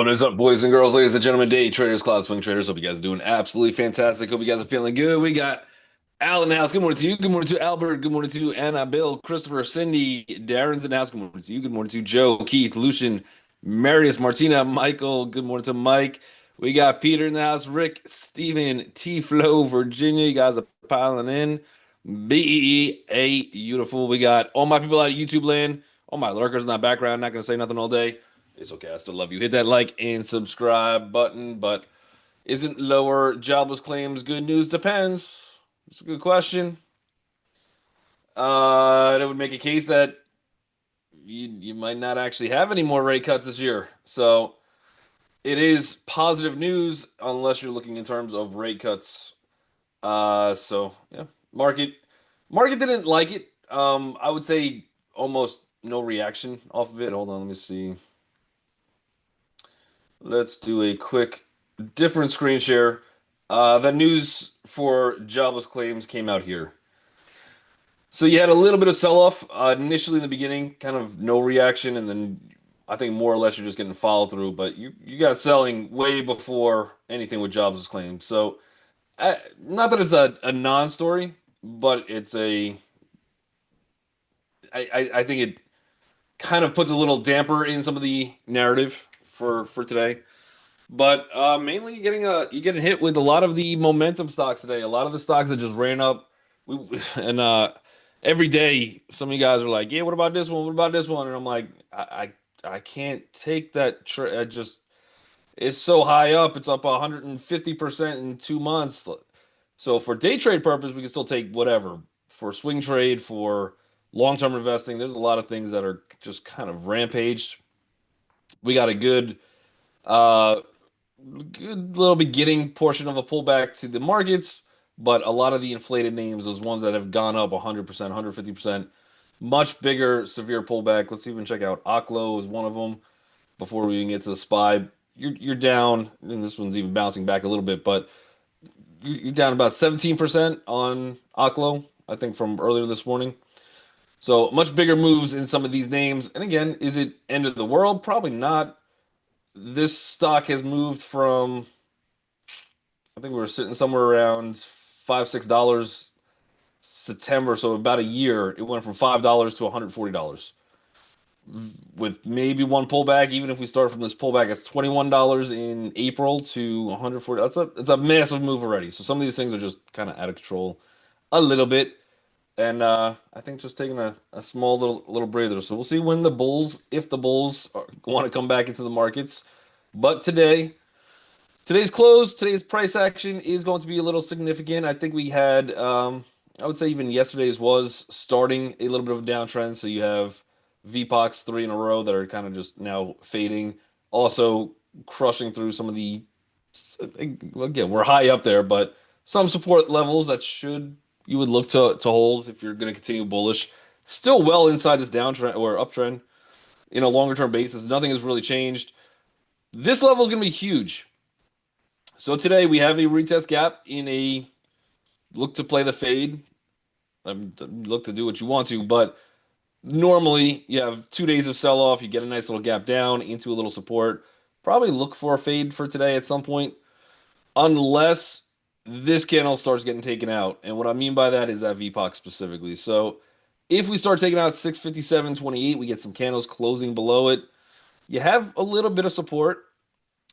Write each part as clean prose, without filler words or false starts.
What is up, boys and girls, ladies and gentlemen, day traders, cloud swing traders? Hope you guys are doing absolutely fantastic. Hope you guys are feeling good. We got Al in the house. Good morning to you. Good morning to Albert. Good morning to Anna, Bill, Christopher, Cindy, Darren's in the house. Good morning to you. Good morning to Joe, Keith, Lucian, Marius, Martina, Michael. Good morning to Mike. We got Peter in the house. Rick, Steven, T Flow, Virginia. You guys are piling in. BEA, beautiful. We got all my people out of YouTube land. All my lurkers in the background. Not going to say nothing all day. It's okay. I still love you. Hit that like and subscribe button. But isn't lower jobless claims good news? Depends. It's a good question. That would make a case that you might not actually have any more rate cuts this year. So it is positive news unless you're looking in terms of rate cuts. So yeah, market didn't like it. I would say almost no reaction off of it. Hold on, let me see. Let's do a quick different screen share. The news for jobless claims came out here. So you had a little bit of sell-off initially in the beginning, kind of no reaction, and then I think more or less you're just getting follow through. But you got selling way before anything with jobless claims. So not that it's a non-story, but it's a I think it kind of puts a little damper in some of the narrative for today. But mainly you're getting hit with a lot of the momentum stocks today. A lot of the stocks that just ran up. And every day some of you guys are like, "Yeah, what about this one? What about this one?" And I'm like, I can't take that. I just it's so high up. It's up 150% in 2 months. So for day trade purpose, we can still take whatever. For swing trade, for long-term investing, there's a lot of things that are just kind of rampaged. We got a uh good little beginning portion of a pullback to the markets, but a lot of the inflated names, those ones that have gone up 100%, 150%, much bigger, severe pullback. Let's even check out Oklo is one of them before we even get to the SPY. You're down, and this one's even bouncing back a little bit, but you're down about 17% on Oklo, I think, from earlier this morning. So much bigger moves in some of these names. And again, is it end of the world? Probably not. This stock has moved from I think we were sitting somewhere around $5, $6 September, so about a year. It went from $5 to $140 with maybe one pullback. Even if we start from this pullback, it's $21 in April to 140. It's a massive move already. So some of these things are just kind of out of control a little bit. And I think just taking a small little breather. So we'll see when the Bulls, if the Bulls want to come back into the markets. But today's close, today's price action is going to be a little significant. I think we had, I would say even yesterday's was starting a little bit of a downtrend. So you have VPOX three in a row that are kind of just now fading. Also crushing through some of the, again, we're high up there, but some support levels that you would look to hold if you're going to continue bullish. Still well inside this downtrend or uptrend in a longer term basis. Nothing has really changed. This level is going to be huge. So today we have a retest gap in a look to play the fade. Look to do what you want to, but normally you have 2 days of sell off. You get a nice little gap down into a little support. Probably look for a fade for today at some point, unless this candle starts getting taken out. And what I mean by that is that VPOC specifically. So if we start taking out 657.28, we get some candles closing below it. You have a little bit of support.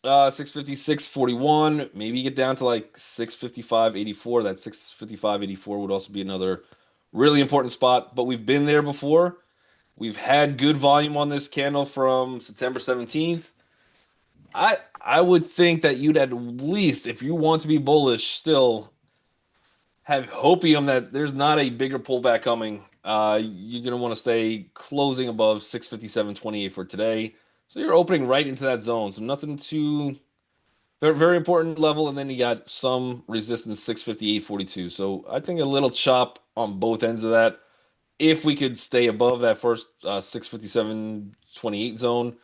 656.41. Maybe you get down to like 655.84. That 655.84 would also be another really important spot. But we've been there before. We've had good volume on this candle from September 17th. I would think that you'd at least, if you want to be bullish, still have hopium that there's not a bigger pullback coming. You're gonna want to stay closing above 657.28 for today. So you're opening right into that zone. So nothing too very, very important level, and then you got some resistance 658.42. So I think a little chop on both ends of that. If we could stay above that first 657.28 zone,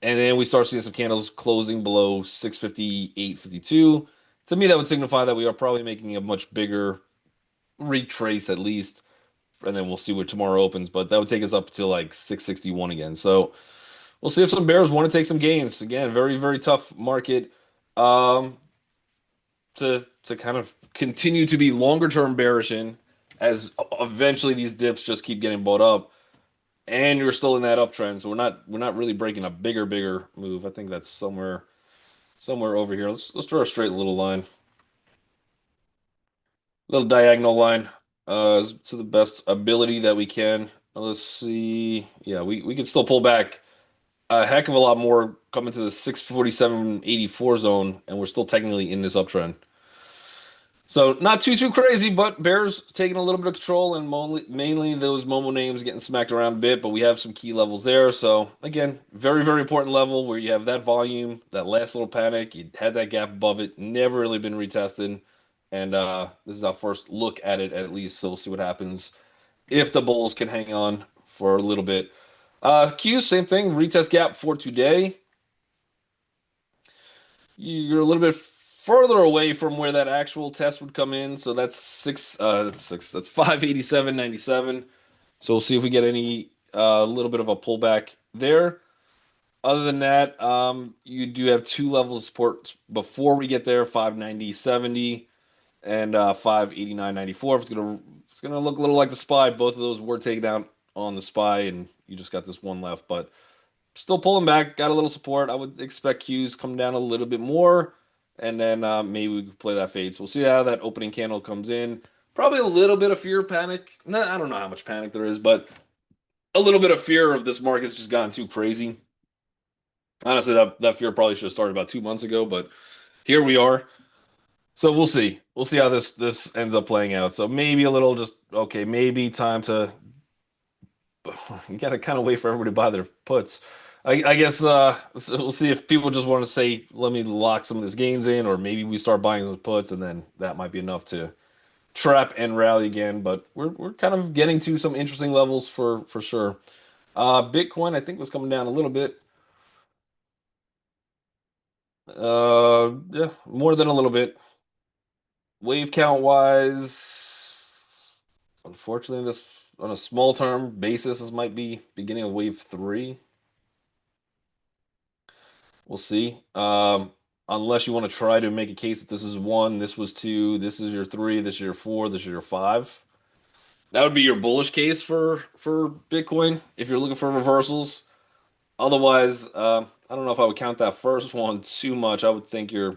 and then we start seeing some candles closing below 658.52. To me, that would signify that we are probably making a much bigger retrace at least, and then we'll see where tomorrow opens. But that would take us up to like 661 again. So we'll see if some bears want to take some gains. Again, very, very tough market um, to kind of continue to be longer term bearish in, as eventually these dips just keep getting bought up, and you're still in that uptrend. So we're not really breaking a bigger move. I think that's somewhere over here. Let's draw a straight little line, little diagonal line, to the best ability that we can. Let's see. Yeah, we can still pull back a heck of a lot more coming to the 647.84 zone, and we're still technically in this uptrend. So not too crazy, but Bears taking a little bit of control, and mainly those Momo names getting smacked around a bit, but we have some key levels there. So again, very, very important level where you have that volume, that last little panic, you had that gap above it, never really been retested. And this is our first look at least, so we'll see what happens if the Bulls can hang on for a little bit. Q, same thing, retest gap for today. You're a little bit further away from where that actual test would come in. So that's 587.97. So we'll see if we get any little bit of a pullback there. Other than that, you do have two levels of support before we get there, 590.70 and 589.94. It's gonna look a little like the SPY. Both of those were taken out on the SPY, and you just got this one left, but still pulling back, got a little support. I would expect Qs come down a little bit more, and then maybe we could play that fade. So we'll see how that opening candle comes in. Probably a little bit of fear, panic. Nah, I don't know how much panic there is, but a little bit of fear of this market's just gone too crazy. Honestly, that fear probably should have started about 2 months ago, but here we are. So we'll see. We'll see how this ends up playing out. So maybe a little just okay, maybe time to you got to kind of wait for everybody to buy their puts. I guess so we'll see if people just want to say, let me lock some of these gains in, or maybe we start buying those puts, and then that might be enough to trap and rally again. But we're kind of getting to some interesting levels for sure. Bitcoin, I think, was coming down a little bit. Yeah, more than a little bit. Wave count wise, unfortunately, this on a small term basis, this might be beginning of wave three. We'll see. Unless you want to try to make a case that this is one, this was two, this is your three, this is your four, this is your five. That would be your bullish case for Bitcoin if you're looking for reversals. Otherwise, I don't know if I would count that first one too much. I would think your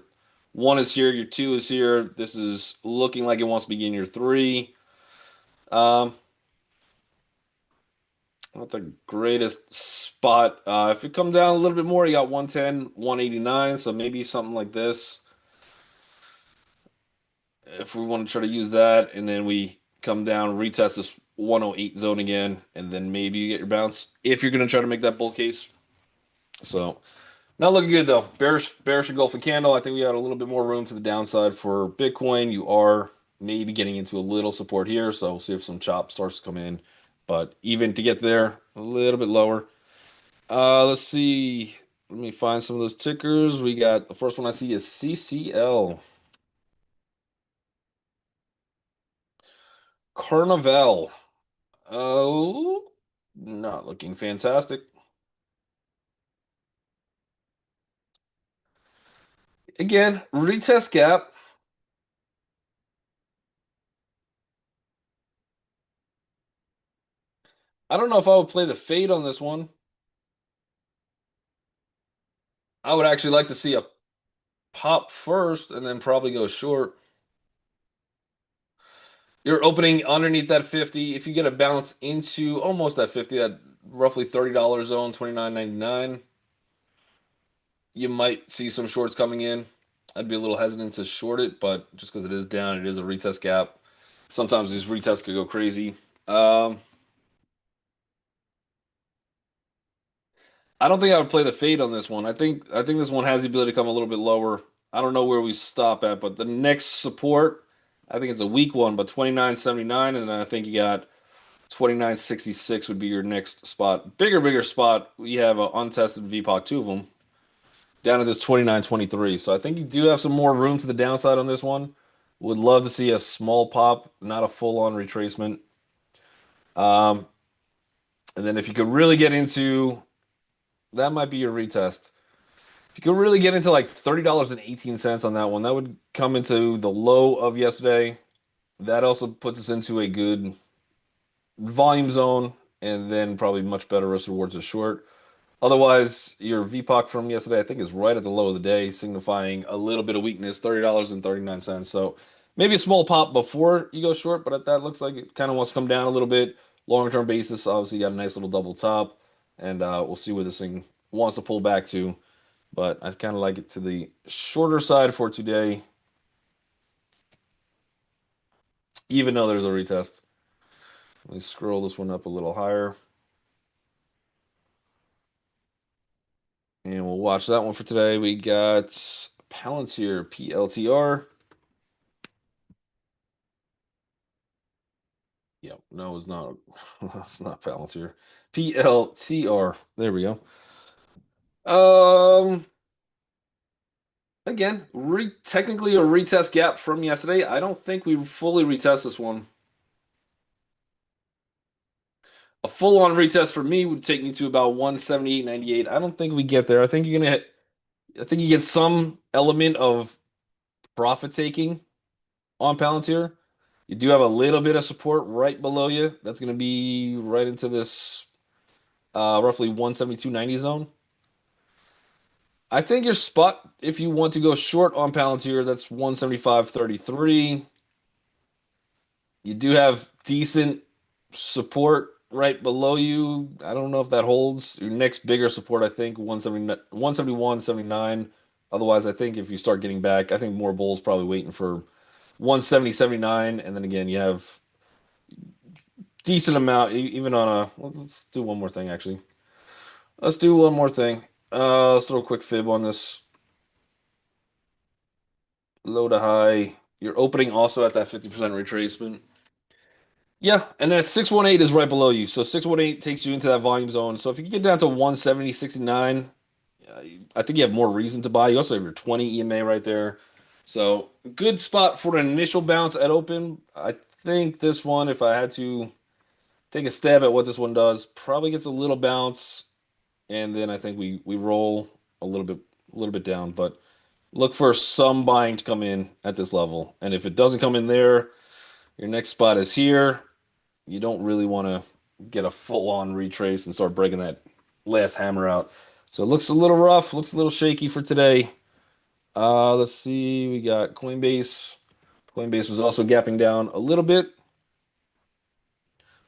one is here, your two is here. This is looking like it wants to begin your three. Um, Not the greatest spot. If it comes down a little bit more, you got 110, 189, so maybe something like this. If we want to try to use that, and then we come down, retest this 108 zone again, and then maybe you get your bounce if you're going to try to make that bull case. So, not looking good though. Bearish engulfing candle. I think we got a little bit more room to the downside for Bitcoin. You are maybe getting into a little support here, so we'll see if some chop starts to come in. But even to get there, a little bit lower. Let's see. Let me find some of those tickers. We got the first one I see is CCL. Carnival. Oh, not looking fantastic. Again, retest gap. I don't know if I would play the fade on this one. I would actually like to see a pop first and then probably go short. You're opening underneath that 50. If you get a bounce into almost that 50, that roughly $30 zone, 29.99, you might see some shorts coming in. I'd be a little hesitant to short it, but just because it is down, it is a retest gap. Sometimes these retests could go crazy. Um, I don't think I would play the fade on this one. I think this one has the ability to come a little bit lower. I don't know where we stop at, but the next support, I think it's a weak one, but 29.79, and then I think you got 29.66 would be your next spot. Bigger spot. We have an untested VPOC, two of them, down to this 29.23. So I think you do have some more room to the downside on this one. Would love to see a small pop, not a full-on retracement. Um, and then if you could really get into That might be your retest. If you could really get into like $30.18 on that one, that would come into the low of yesterday. That also puts us into a good volume zone, and then probably much better risk rewards are short. Otherwise, your VPOC from yesterday, I think, is right at the low of the day, signifying a little bit of weakness, $30.39. So maybe a small pop before you go short, but that looks like it kind of wants to come down a little bit. Long-term basis, obviously, you got a nice little double top, and we'll see where this thing wants to pull back to. But I kind of like it to the shorter side for today, even though there's a retest. Let me scroll this one up a little higher, and we'll watch that one for today. We got Palantir, PLTR. Yep, no, it's not. It's not Palantir. PLTR. There we go. Um, again, re technically a retest gap from yesterday. I don't think we fully retest this one. A full-on retest for me would take me to about 178.98. I don't think we get there. I think you're gonna I think you get some element of profit taking on Palantir. You do have a little bit of support right below you. That's gonna be right into this roughly 172.90 zone. I think your spot, if you want to go short on Palantir, that's 175.33. You do have decent support right below you. I don't know if that holds. Your next bigger support, I think, 171.79. Otherwise, I think if you start getting back, I think more bulls probably waiting for 170.79. And then again, you have decent amount, even on a. Well, let's do one more thing, actually. Let's do one more thing. Let's throw a quick fib on this. Low to high. You're opening also at that 50% retracement. Yeah, and then 618 is right below you. So 618 takes you into that volume zone. So if you get down to 170.69, I think you have more reason to buy. You also have your 20 EMA right there. So good spot for an initial bounce at open. I think this one, if I had to take a stab at what this one does, probably gets a little bounce, and then I think we roll a little bit down. But look for some buying to come in at this level. And if it doesn't come in there, your next spot is here. You don't really want to get a full-on retrace and start breaking that last hammer out. So it looks a little rough, looks a little shaky for today. Let's see, we got Coinbase. Coinbase was also gapping down a little bit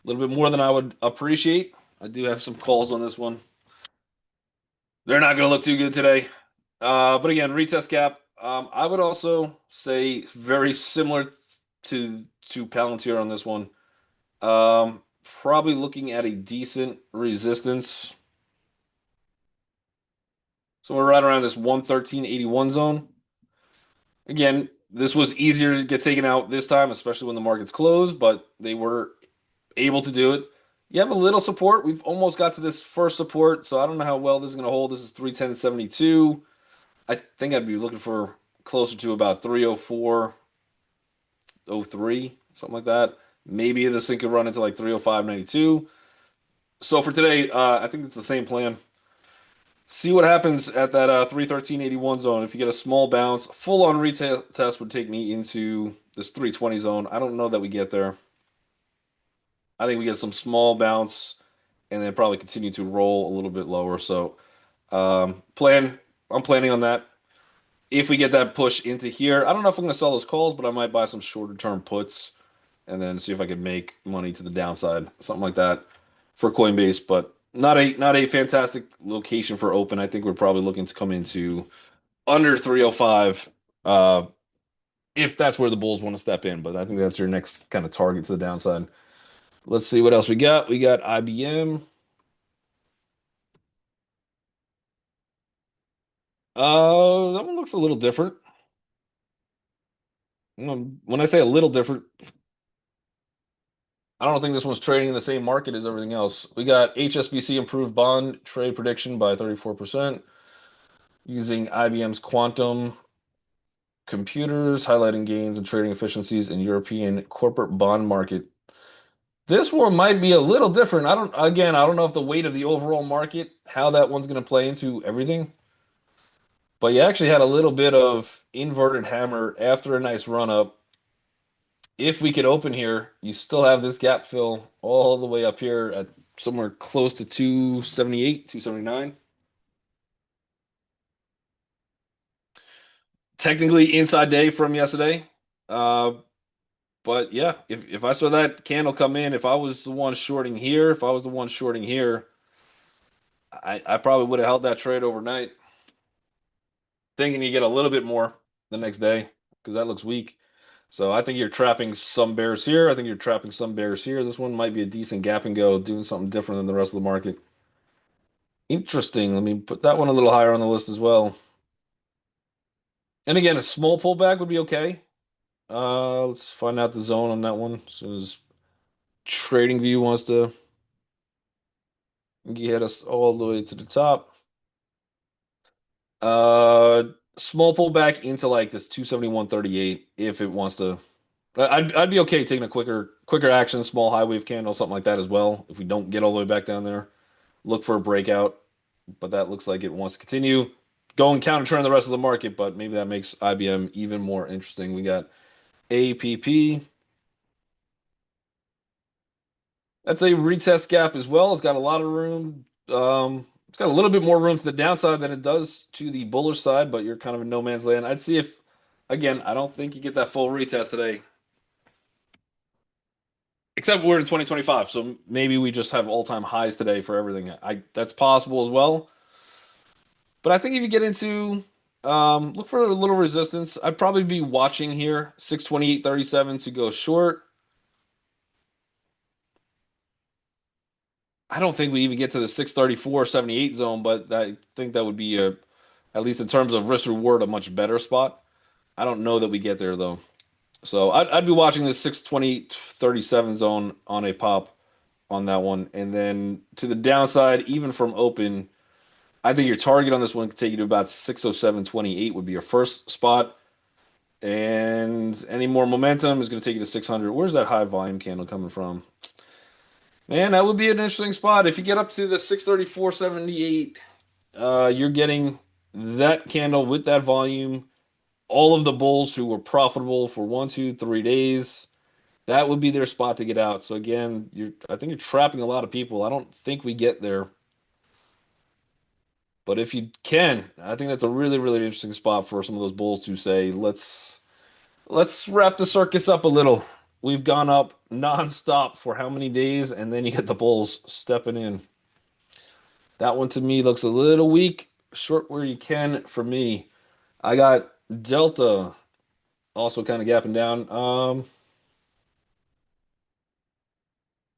more than I would appreciate. I do have some calls on this one. They're not going to look too good today. But again, retest gap. I would also say very similar to Palantir on this one. Probably looking at a decent resistance. So we're right around this 113.81 zone. Again, this was easier to get taken out this time, especially when the markets closed, but they were able to do it. You have a little support. We've almost got to this first support, so I don't know how well this is going to hold. This is 310.72. I think I'd be looking for closer to about 304.03, something like that. Maybe this thing could run into like 305.92. So for today, I think it's the same plan. See what happens at that 313.81 zone. If you get a small bounce, full on retail test would take me into this 320 zone. I don't know that we get there. I think we get some small bounce and then probably continue to roll a little bit lower. So I'm planning on that. If we get that push into here, I don't know if I'm going to sell those calls, but I might buy some shorter term puts and then see if I can make money to the downside, something like that for Coinbase. But not a fantastic location for open. I think we're probably looking to come into under 305 if that's where the Bulls want to step in. But I think that's your next kind of target to the downside. Let's see what else we got. We got IBM. That one looks a little different. When I say a little different, I don't think this one's trading in the same market as everything else. We got HSBC improved bond trade prediction by 34% using IBM's quantum computers, highlighting gains and trading efficiencies in European corporate bond market. This one might be a little different. I don't know if the weight of the overall market, how that one's going to play into everything. But you actually had a little bit of inverted hammer after a nice run up. If we could open here, you still have this gap fill all the way up here at somewhere close to 278, 279. Technically inside day from yesterday. Uh, but yeah, if I saw that candle come in, if I was the one shorting here, if I was the one shorting here, I probably would have held that trade overnight, thinking you get a little bit more the next day because that looks weak. So I think you're trapping some bears here. I think you're trapping some bears here. This one might be a decent gap and go, doing something different than the rest of the market. Interesting. Let me put that one a little higher on the list as well. And again, a small pullback would be okay. Let's find out the zone on that one. As soon as TradingView wants to get us all the way to the top. Uh, Small pullback into like this 271.38 if it wants to. I'd be okay taking a quicker action, small high wave candle, something like that as well. If we don't get all the way back down there, look for a breakout. But that looks like it wants to continue going counter trend the rest of the market. But maybe that makes IBM even more interesting. We got APP. That's a retest gap as well. It's got a lot of room. It's got a little bit more room to the downside than it does to the bullish side, but you're kind of in no man's land. I'd see if, again, I don't think you get that full retest today, except we're in 2025, so maybe we just have all-time highs today for everything. That's possible as well. But I think if you get into look for a little resistance. I'd probably be watching here 628.37 to go short. I don't think we even get to the 634.78 zone, but I think that would be at least in terms of risk reward, a much better spot. I don't know that we get there though. So I'd be watching the 620.37 zone on a pop on that one. And then to the downside, even from open, I think your target on this one could take you to about 607.28 would be your first spot. And any more momentum is going to take you to 600. Where's that high volume candle coming from? Man, that would be an interesting spot. If you get up to the 634.78, you're getting that candle with that volume. All of the bulls who were profitable for 1, 2, 3 days, that would be their spot to get out. So again, I think you're trapping a lot of people. I don't think we get there. But if you can, I think that's a really, really interesting spot for some of those bulls to say, let's wrap the circus up a little. We've gone up nonstop for how many days, and then you get the bulls stepping in. That one to me looks a little weak. Short where you can for me. I got Delta also kind of gapping down. A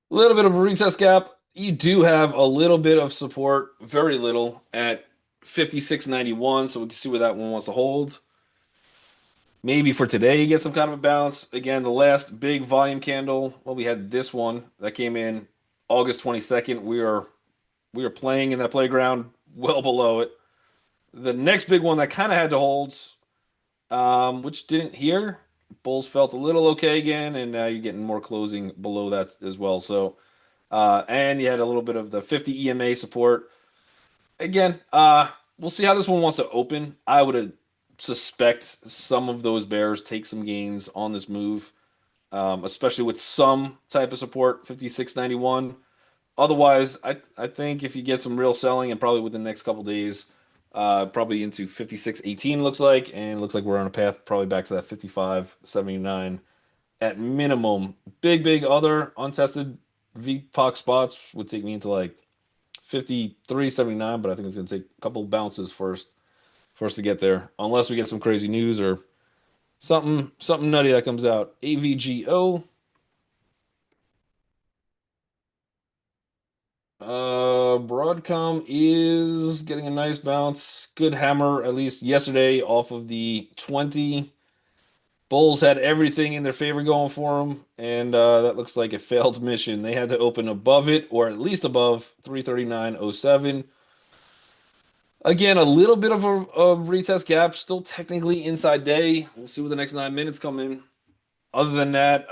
little bit of a retest gap. You do have a little bit of support, very little, at 56.91, so we can see where that one wants to hold. Maybe for today you get some kind of a bounce. Again, the last big volume candle, well, we had this one that came in August 22nd. We are playing in that playground well below it. The next big one that kind of had to hold, which didn't here. Bulls felt a little okay again, and now you're getting more closing below that as well. So, and you had a little bit of the 50 EMA support. Again, we'll see how this one wants to open. I would suspect some of those bears take some gains on this move, especially with some type of support, 56.91. Otherwise, I think if you get some real selling and probably within the next couple days, probably into 56.18 looks like, and looks like we're on a path probably back to that 55.79 at minimum. Big other untested VPOC spots would take me into like 53.79, but I think it's going to take a couple bounces first for us to get there, unless we get some crazy news or something nutty that comes out. AVGO. Broadcom is getting a nice bounce. Good hammer, at least yesterday, off of the 20. Bulls had everything in their favor going for them, and that looks like a failed mission. They had to open above it, or at least above 339.07. Again, a little bit of a retest gap, still technically inside day. We'll see what the next 9 minutes come in. Other than that,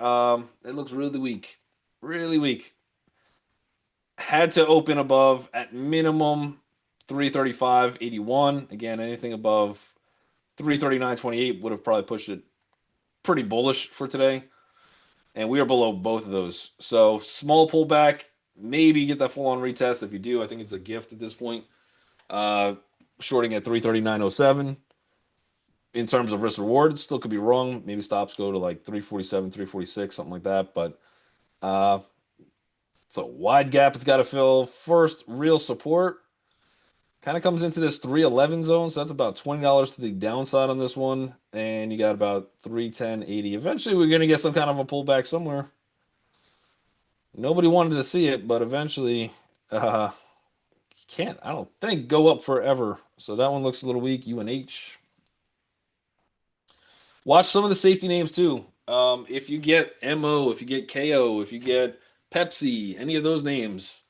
it looks really weak. really weak. Had to open above at minimum 335.81. Again, anything above 339.28 would have probably pushed it pretty bullish for today. And we are below both of those. So small pullback, maybe get that full on retest. If you do, I think it's a gift at this point. Uh, Shorting at 339.07 in terms of risk reward, still could be wrong. Maybe stops go to like 347, 346, something like that. But uh, it's a wide gap it's got to fill. First real support kind of comes into this 311 zone, so that's about $20 to the downside on this one. And you got about 310.80. Eventually, we're going to get some kind of a pullback somewhere. Nobody wanted to see it, but eventually, can't, I don't think, go up forever. So that one looks a little weak. UNH. Watch some of the safety names too. If you get MO, if you get KO, if you get Pepsi, any of those names,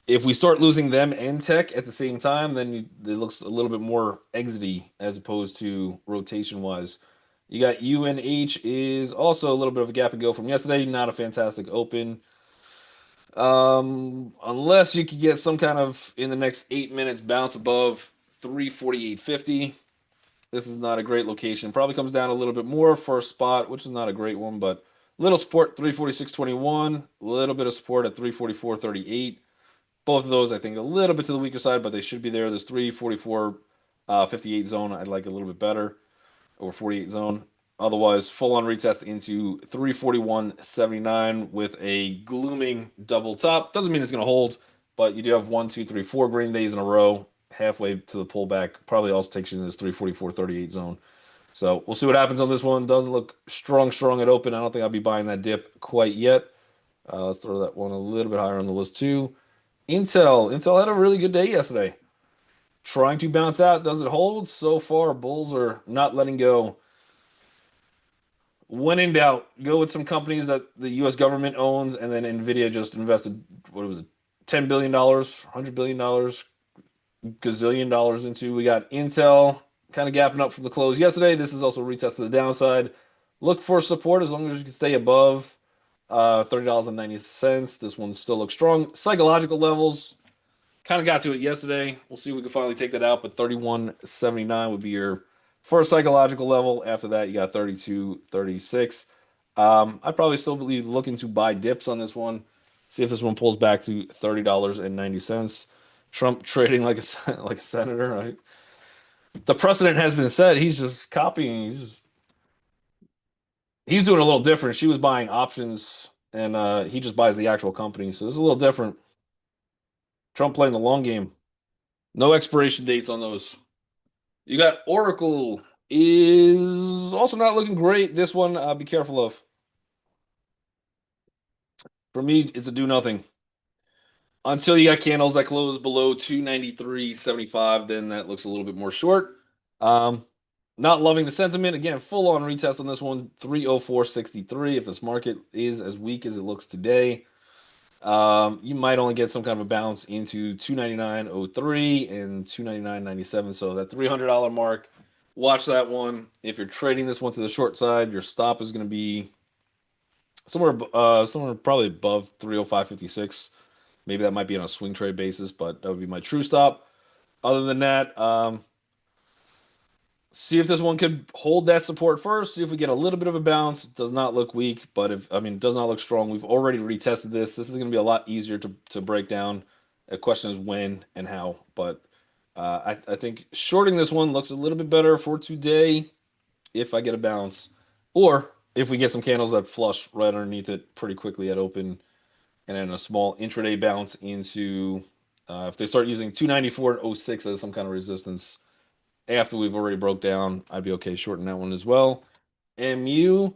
if we start losing them and tech at the same time, then it looks a little bit more exity as opposed to rotation wise. You got UNH is also a little bit of a gap and go from yesterday. Not a fantastic open. Unless you could get some kind of in the next 8 minutes bounce above 348.50. This is not a great location. Probably comes down a little bit more for a spot, which is not a great one, but little support 346.21, a little bit of support at 344.38. Both of those, I think, a little bit to the weaker side, but they should be there. This 344.58 zone, I'd like a little bit better, over 48 zone. Otherwise, full on retest into 341.79 with a glooming double top. Doesn't mean it's going to hold, but you do have 1, 2, 3, 4 green days in a row, halfway to the pullback. Probably also takes you in this 344.38 zone. So we'll see what happens on this one. Doesn't look strong at open. I don't think I'll be buying that dip quite yet. Let's throw that one a little bit higher on the list too. Intel had a really good day yesterday. Trying to bounce out. Does it hold? So far, bulls are not letting go. When in doubt, go with some companies that the U.S. government owns, and then Nvidia just invested, what was it, $10 billion, $100 billion, gazillion dollars into. We got Intel kind of gapping up from the close yesterday. This is also retest to the downside. Look for support as long as you can stay above $30.90. This one still looks strong. Psychological levels kind of got to it yesterday. We'll see if we can finally take that out, but 31.79 would be your first psychological level. After that, you got 32.36. I'd probably still be looking to buy dips on this one. See if this one pulls back to $30.90. Trump trading like a like a senator, right? The precedent has been set. He's just copying. He's doing a little different. She was buying options, and he just buys the actual company. So this is a little different. Trump playing the long game. No expiration dates on those. You got Oracle is also not looking great. This one, be careful of. For me, it's a do nothing. Until you got candles that close below 293.75, then that looks a little bit more short. Um, Not loving the sentiment. Again, full on retest on this one, 304.63. If this market is as weak as it looks today, you might only get some kind of a bounce into 299.03 and 299.97. So that $300 mark, watch that one. If you're trading this one to the short side, your stop is going to be somewhere probably above 305.56. Maybe that might be on a swing trade basis, but that would be my true stop. Other than that, see if this one could hold that support first. See if we get a little bit of a bounce. It does not look weak, but it does not look strong. We've already retested this. This is going to be a lot easier to break down. The question is when and how. But I think shorting this one looks a little bit better for today if I get a bounce, or if we get some candles that flush right underneath it pretty quickly at open, and then a small intraday bounce into if they start using 294.06 as some kind of resistance after we've already broke down, I'd be okay shorting that one as well. MU,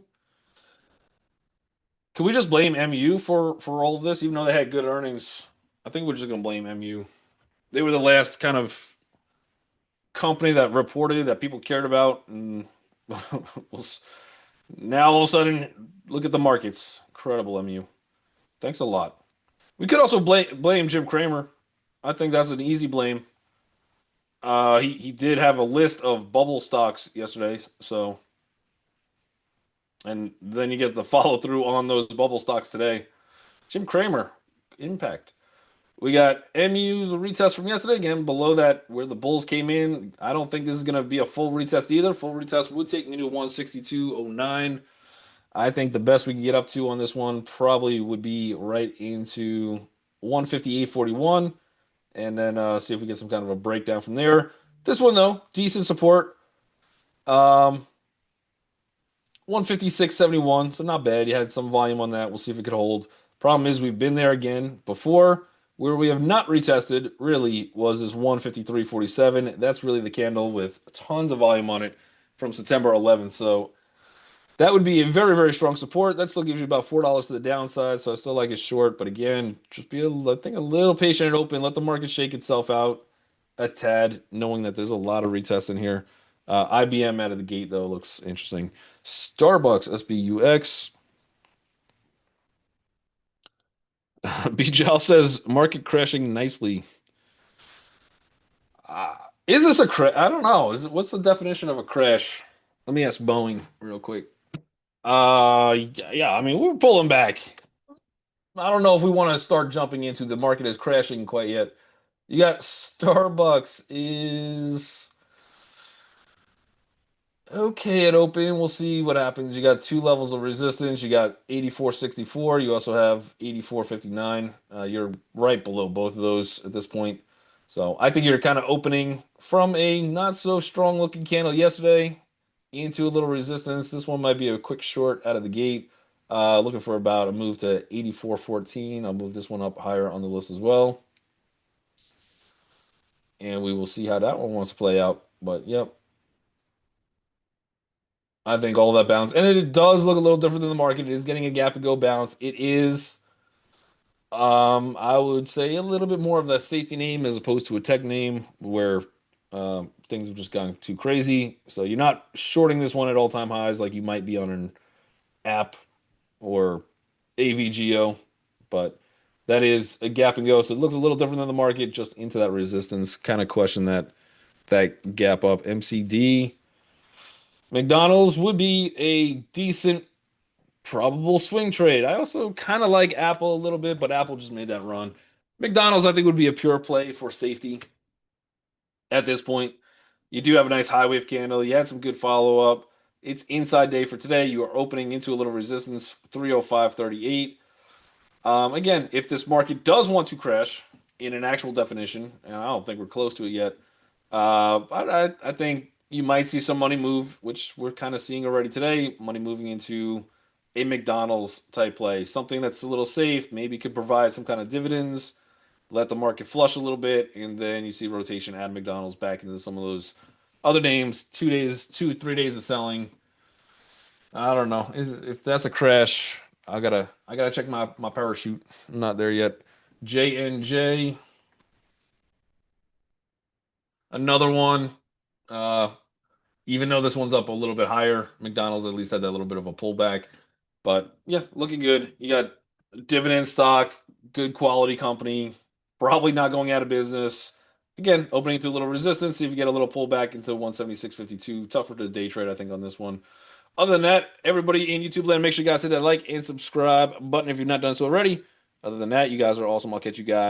can we just blame MU for all of this, even though they had good earnings? I think we're just gonna blame MU. They were the last kind of company that reported that people cared about, and now all of a sudden, look at the markets. Incredible, MU. Thanks a lot. We could also blame Jim Cramer. I think that's an easy blame. He did have a list of bubble stocks yesterday, so and then you get the follow through on those bubble stocks today. Jim Cramer, Impact. We got MU's a retest from yesterday again, below that where the Bulls came in. I don't think this is gonna be a full retest either. Full retest would take me to 162.09. I think the best we can get up to on this one probably would be right into 158.41, and then see if we get some kind of a breakdown from there. This one though, decent support. 156.71, so not bad. You had some volume on that. We'll see if it could hold. Problem is, we've been there again before. Where we have not retested really was this 153.47. That's really the candle with tons of volume on it from September 11th. So that would be a very, very strong support. That still gives you about $4 to the downside. So I still like it short. But again, just be, I think, a little patient and open. Let the market shake itself out a tad, knowing that there's a lot of retests in here. IBM out of the gate, though, looks interesting. Starbucks, SBUX. BJL says market crashing nicely. Uh, is this a crash? I don't know. What's the definition of a crash? Let me ask Boeing real quick. Yeah, I mean, we're pulling back. I don't know if we want to start jumping into the market is crashing quite yet. You got Starbucks is okay at open. We'll see what happens. You got two levels of resistance. You got 84.64. You also have 84.59. You're right below both of those at this point. So I think you're kind of opening from a not so strong looking candle yesterday into a little resistance. This one might be a quick short out of the gate. Looking for about a move to 84.14. I'll move this one up higher on the list as well. And we will see how that one wants to play out. But yep, I think all that bounce, and it does look a little different than the market. It is getting a gap and go bounce. It is, I would say a little bit more of a safety name as opposed to a tech name where things have just gone too crazy. So you're not shorting this one at all-time highs like you might be on an app or AVGO, but that is a gap and go. So it looks a little different than the market, just into that resistance. Kind of question that gap up. MCD. McDonald's would be a decent probable swing trade. I also kind of like Apple a little bit, but Apple just made that run. McDonald's, I think, would be a pure play for safety at this point. You do have a nice high wave candle. You had some good follow up. It's inside day for today. You are opening into a little resistance, 305.38. Again, if this market does want to crash in an actual definition, and I don't think we're close to it yet, I think you might see some money move, which we're kind of seeing already today. Money moving into a McDonald's type play, something that's a little safe, maybe could provide some kind of dividends, let the market flush a little bit, and then you see rotation add McDonald's back into some of those other names. 2, 3 days of selling. I don't know. If that's a crash, I gotta check my parachute. I'm not there yet. JNJ, another one. Uh, Even though this one's up a little bit higher, McDonald's at least had that little bit of a pullback. But yeah, looking good. You got dividend stock, good quality company, probably not going out of business. Again, opening to a little resistance. See if you get a little pullback into 176.52. Tougher to day trade, I think, on this one. Other than that, everybody in YouTube land, make sure you guys hit that like and subscribe button if you've not done so already. Other than that, you guys are awesome. I'll catch you guys.